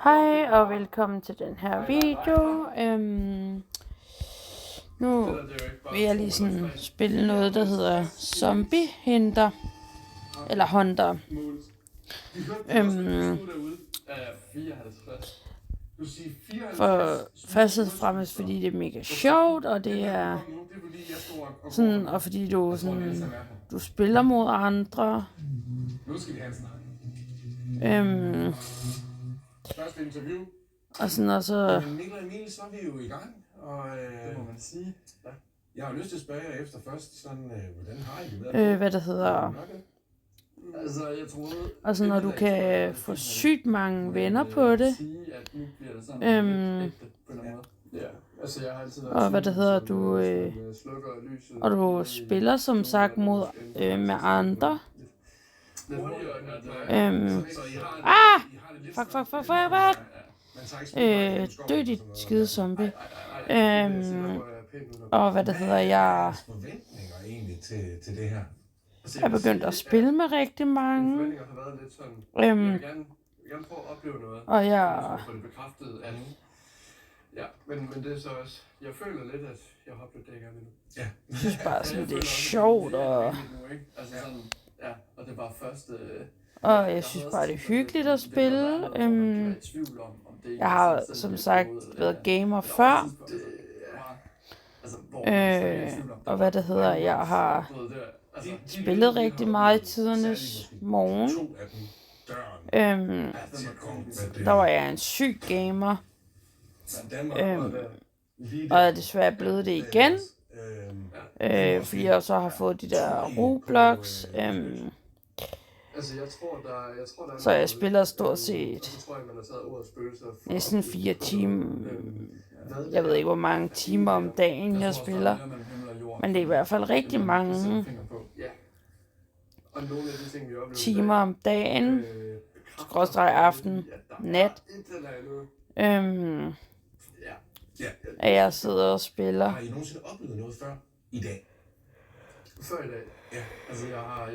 Hej og velkommen til den her video. Nu vil jeg lige sådan spille noget, der hedder Zombie Hunter. Eller Hunter. For først og fremmest fordi det er mega sjovt, og det er sådan, og fordi du sådan, du spiller mod andre. Nu skal vi have en snak. Første interview. Og sådan og så. Men Mikkel og Emil, så er vi jo i gang, og det må man sige. Ja. Jeg har lyst til at spørge jer efter først, sådan, hvordan har I det med? Hvad det hedder. Altså, jeg troede... Og så når du kan få sygt mange venner på det. Og hvad det hedder, du og du spiller som sagt mod med andre. Fuck. Dø dit skide zombie. Og hvad det hedder, jeg er begyndt at spille med rigtig mange. Og jeg... Ja, men det er så også... Jeg føler lidt, at jeg har oplevet det i gang nu. Ja. Jeg synes bare sådan, det er sjovt, og... Altså sådan, ja, og det var første... Og jeg synes bare, det er hyggeligt at spille. Jeg har som sagt været gamer før. Og hvad det hedder, jeg har spillet rigtig meget i tidernes morgen. Der var jeg en syg gamer. Og jeg er desværre blevet det igen. Fordi jeg så har fået de der Roblox. Så jeg spiller stort set næsten 4 timer. Jeg ved ikke, hvor mange timer om dagen jeg spiller. Men det er i hvert fald rigtig mange timer om dagen. Skråstreg aften, nat. At jeg sidder og spiller. Har I nogensinde oplevet noget før i dag? Før i dag? Ja. Altså jeg har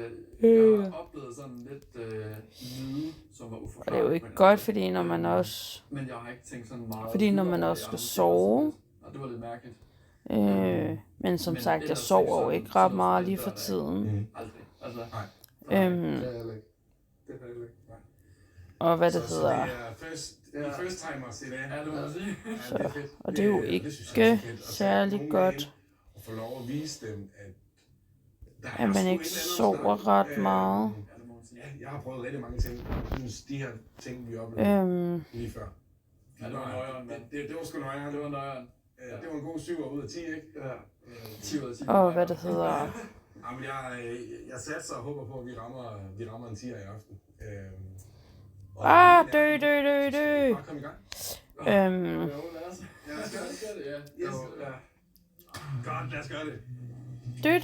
oplevet sådan lidt lyde, som var uforklarligt. Og det er jo ikke godt, fordi når man også... Men jeg har ikke tænkt sådan meget... Fordi når man også skal sove... Og det var lidt mærkeligt. Men som sagt, jeg sover jo ikke ret meget lige for tiden. Aldrig. Altså, og hvad det hedder... First timers i dag. Ja, det må man sige. Så, og det er jo ikke særlig godt, at man ikke sover ret meget. Jeg har prøvet rigtig mange ting. Jeg synes, de her ting, vi oplevede lige før. Ja, det var nøjeren, mand. Det var sgu nøjeren. Det var nøjeren. Det var en god 7 ud af 10, ikke? Ja. 10 ud af 10. Og hvad det hedder... Jamen, jeg satser og håber på, at vi rammer en 10'er i aften. Dø. Bare kom i gang. Ja, lad os gøre det. Ja. Godt, lad os gøre det. Dø.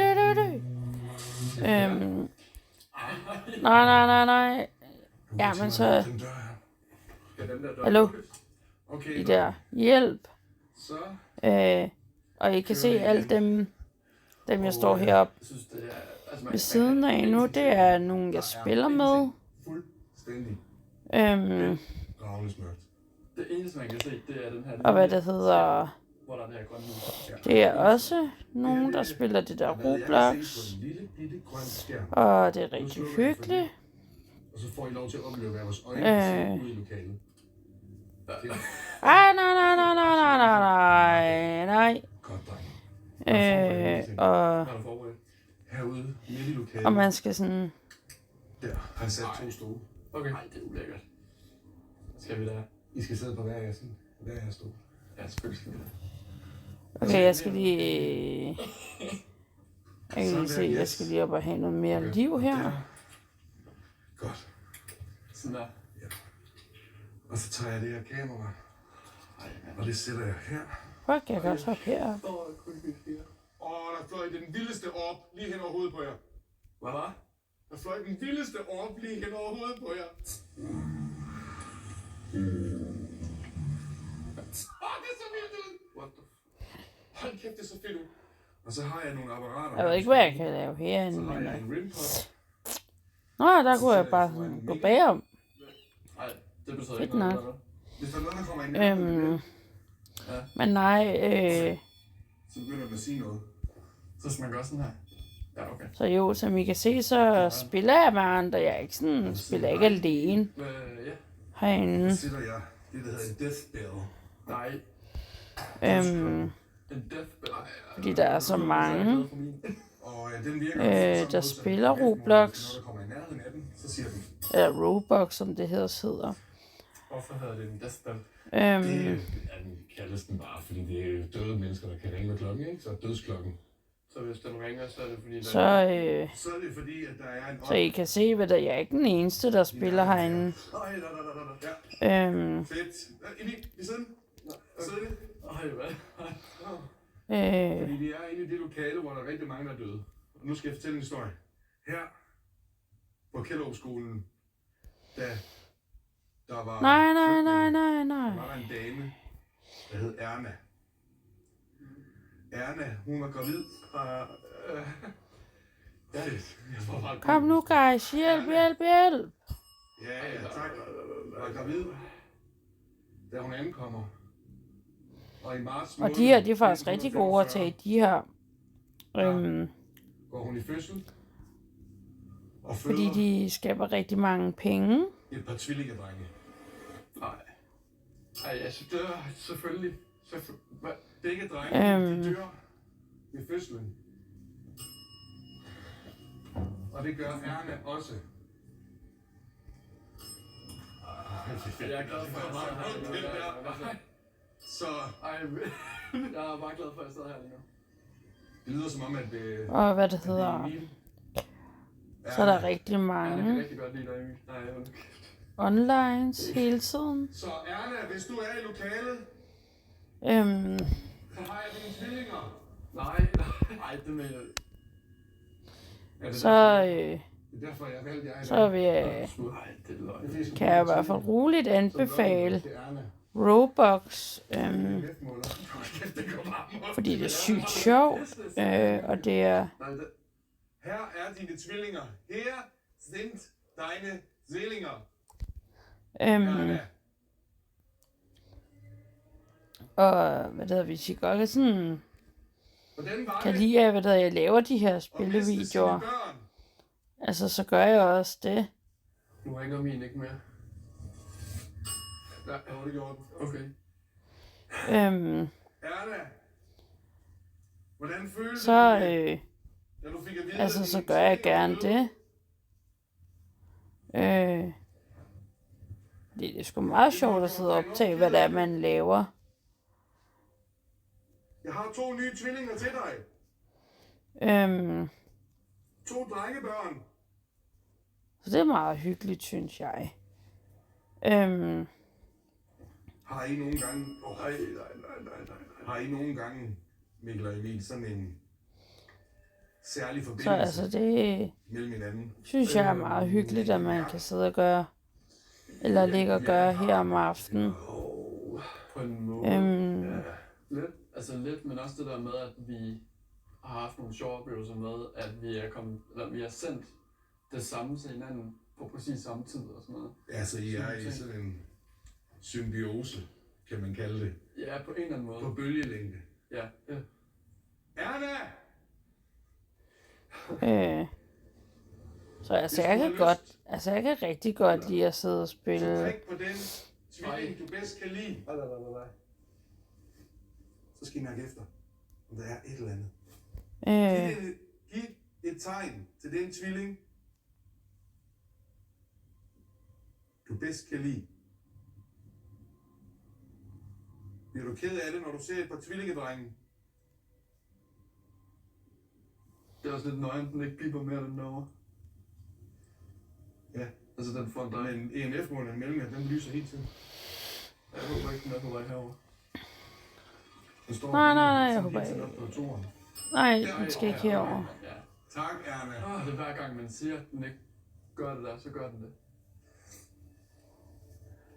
Nej. Ja, men så... Hallo? I der. Hjælp. Og I kan se alle dem jeg står heroppe ved siden af nu. Det er nogen, jeg spiller med. Det eneste, man kan se, det er den her... Og hvad det hedder... Det er også nogen, der spiller det der Roblox. Og det er rigtig hyggeligt. Og så får I lov til at opleve, hvad vores øjne ude i lokalet. Nej. Og man skal sådan... Der har jeg sat 2 stole. Okay. Nej, det er ulækkert. Skal vi der? I skal sidde på hver jeres stol. Ja, selvfølgelig skal vi der. Okay, jeg skal lige op og have noget mere liv her. Godt. Sådan der. Ja. Og så tager jeg det her kamera. Og det sætter jeg her. Fuck, jeg kan også hoppe her. Der fløj den vildeste orb lige hen over hovedet på jer. Hvad var? Der fløj den vildeste orb lige hen over hovedet på jer. Det er så vildt ud! What the hold kæft, det er så fedt ud. Og så har jeg nogle apparater. Jeg ved ikke, hvad jeg kan lave herinde. Så har jeg en rimpod. Nå, der kunne jeg bare sådan gå bagom. Nej, Det betyder fedt ikke noget, nok. eller hvad? Hvis der er noget, der kommer ind, Ja. Men nej, så begynder det at sige noget. Så skal man gøre sådan her. Ja, okay. Så jo, som I kan se, så spiller jeg med andre. Jeg er ikke sådan, spiller ikke alene Ja. herinde. Så sætter jeg det, der hedder en deathbell. Nej. En deathbell. Fordi der er så mange, Og den virker der spiller Roblox. Når der kommer i nærheden af den, så siger den. Eller Roblox, som det hedder. Hvorfor hedder det en deathbell? Den kaldes den bare, fordi det er døde mennesker, der kan ringe med klokken, ikke? Så dødsklokken. Så hvis den ringer, så er det fordi, så er det fordi, at der er en... Så I kan se, hvad der jeg er ikke den eneste, der spiller herinde. Fedt. Inde i siden? Sidder det? Hvad? Fordi vi er inde i det lokale, hvor der er rigtig mange, der er døde. Og nu skal jeg fortælle en historie. Her på Kjellerupskolen, der var... Nej. Der var en dame, der hed Erna. Erna, hun var gravid. Kom nu, guys. Hjælp. Ja, tak. Var gravid, da hun ankommer. Og i marts måned... Og de her, de er faktisk rigtig gode at tage de her. Går hun i fødsel. Og fordi de skaber rigtig mange penge. Et par tvillingedrenge. Nej, altså dør selvfølgelig. Begge drenge, de dør ved fødslen. Og det gør Erna også. Jeg er glad for, at jeg sidder her. Så... jeg er bare glad for, at jeg sidder her lige nu. Det lyder som om, at... Og hvad det hedder... Så er der rigtig mange onlines hele tiden. Så Erna, hvis du er i lokalet, så har jeg dine tvillinger. Nej, det mener jeg. Så vil jeg, kan jeg i hvert fald roligt anbefale Roblox, fordi det er sygt sjovt, og det er... Her er dine tvillinger. Her sind deine Seelinger. Og hvad det hedder, hvis I godt kan sådan... Kan lide, hvad det hedder, jeg laver de her spillevideoer. Altså, så gør jeg også det. Nu ringer min ikke mere. Ja, jeg har det gjort. Okay. Erna, hvordan føles så, det? Altså, så gør jeg gerne det. Det er sgu meget sjovt at sidde og optage, hvad det er, man laver. Jeg har 2 nye tvillinger til dig. 2 drengebørn. Så det er meget hyggeligt, synes jeg. Har I nogle gange... Nej. Har I nogle gange, Mikkel og Emil, sådan en særlig forbindelse så altså det mellem hinanden? Synes jeg er meget hyggeligt, at man kan sidde og gøre, eller ligge og gøre her om aftenen. På en måde. Lidt. Altså lidt, men også det der med, at vi har haft nogle sjove oplevelser med, at vi har sendt det samme til hinanden på præcis samme tid og sådan noget. Ja, så I er i sådan en symbiose, kan man kalde det. Ja, på en eller anden måde. På bølgelængde. Ja. Erna! Så altså, jeg kan rigtig godt lide at sidde og spille. Så træk på den tvilling, du bedst kan lide. Så skal I mærke efter, om der er et eller andet. Giv et tegn til den tvilling, du bedst kan lide. Bliver du ked af det, når du ser et par tvillingedrenge? Det er også lidt nøjent, den ikke piper mere den derovre. Ja. Altså den foran dig. Men EMF-målen mellem jer, den lyser hele tiden. Jeg håber ikke, den er på vej herover. Nej, jeg håber ikke. Nej, den skal ikke herover. Ja. Tak, Erna. Det er hver gang, man siger, at den ikke gør det der, så gør den det.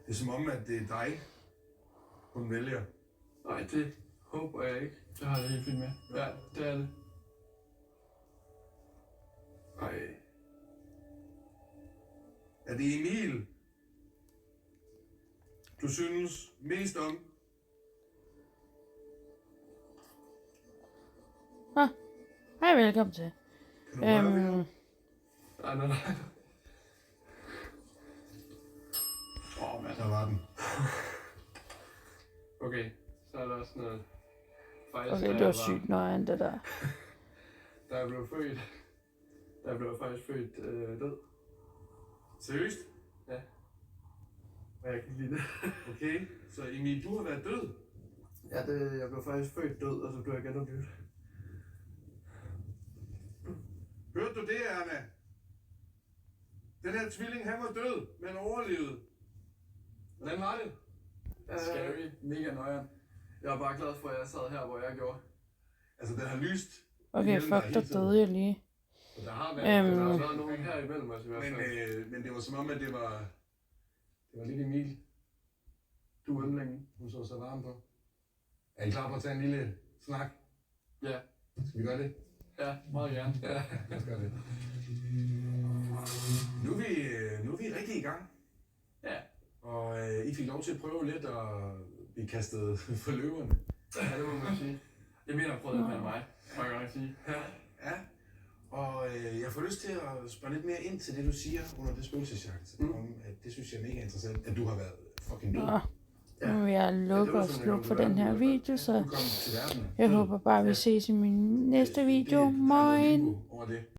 Det er som om, at det er dig, hun vælger. Nej, det håber jeg ikke. Det har jeg helt fint med. Ja, det er det. Ej. Er det Emil? du synes mest om? Hej, velkommen til. Kan du røre ved ham? Nej. Mand, der var den. Okay, så er der også noget fejl. Okay, det var sygt nøjeren, det der. Der er blevet født. Der blev faktisk født død. Seriøst? Ja. Og jeg kan ikke lide det. Okay, så Emil, du har været død? Ja, jeg blev faktisk født død, og så blev jeg genoplevet. Hørte du det, Anna? Den her tvilling, han var død, men overlevede. Hvordan var det? Scary. Mega nøjeren. Jeg er bare glad for, at jeg sad her, hvor jeg gjorde. Altså, den har lyst. Okay, fuck, der døde jeg lige. Så der har været nogen her imellem os i hvert fald. Men det var som om, at det var lidt Emil. Du er længe. Hun så varm på. Er I klar på at tage en lille snak? Ja. Skal vi gøre det? Ja, meget gerne. Ja, lad os gøre det. Nu er vi rigtig i gang. Ja. Og I fik lov til at prøve lidt at blive kastet for løverne. Ja, det må man sige. Jeg mener, at prøve det med mig, må jeg godt sige. Ja. Og jeg får lyst til at spørge lidt mere ind til det, du siger under det spøgelsesjagt. Om, at det synes jeg er mega interessant, at du har været fucking død. Nu vil jeg lukke og slukke for den her video, så jeg håber bare, vi ses i min næste video. Moin! Over det.